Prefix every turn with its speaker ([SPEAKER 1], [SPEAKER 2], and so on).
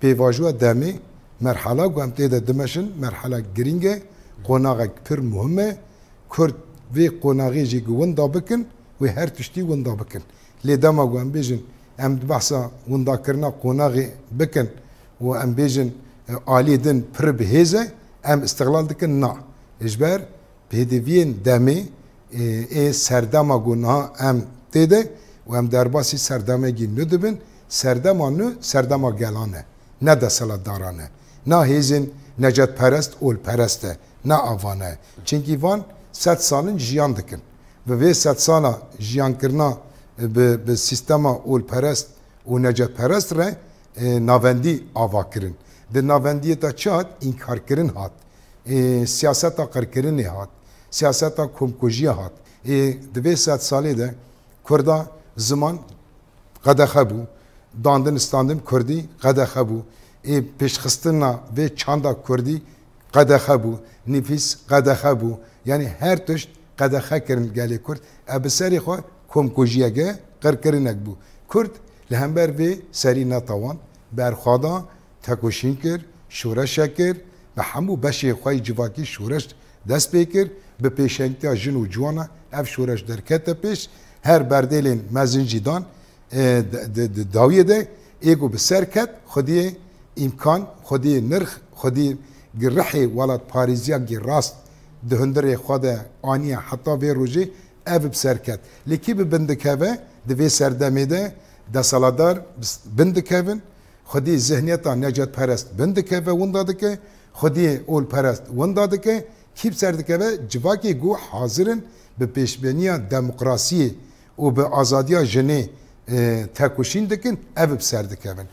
[SPEAKER 1] پیواژو دمی مرحله گم تیدا دمشن مرحله گرینگه قناغ پر مهمه کرد وی قناغی جی وندا بکن و هر تشتی وندا بکن لیدما گم بیجن ام بحثا وندا کرنا قناغی بکن و ام بیجن عالی دن پر بهزه ام استقلال دکن نا اجبر بهدوین دمی سردما گناه ام تیده و ام درباسی سردما گی ندبن سردما نو سردما گلانه نه دسالت دارانه نه هیزن نجات پرست اول پرسته نه آوانه چونکی وان 100 سالن جیان دکن و وی 100 سالا جیان کرنا به سیستم اول پرست و نجات پرست را ناوندی آوا کرن ده ناوندی تا چاد انکار کرن هات سیاست قر کرن هات سیاست کمکوژی هات دوی 100 ساله ده کردا زمان قدخه بو داندن استاندم کردی قدخه بو پیشخستنا و چاندا کردی قدخه بو نفیس قدخه بو یعنی هر تشت قدخه کرن گلی کرد ابسری خو کمکوژیه گه قر کرنک بو کرد لهمبر و سری نتوان برخوادا تکوشین کر شورش کر به همو بشه خواه جواکی شورش دست بکر به پیشنگتی جن و جوانا اف شورش درکت پیش هر بردلین مزنجی دان داویه ده ایگو بسر کت خودی امکان خودی نرخ خودی گرحی ولاد پاریزیا گی راست دهندره خود آنیا حتی به روزی اف بسر کت لیکی به بندکوه دوی سردمه ده دسالدار بندکوون خودی ذهنیتا نجات پرست بندکوه وندا که خودی اول پرست وندا که کیب سردکوه جواکی گو حاضرن به پیشبینی دموکراسی و به آزادی جنی تکوشین دکن او بسر دکن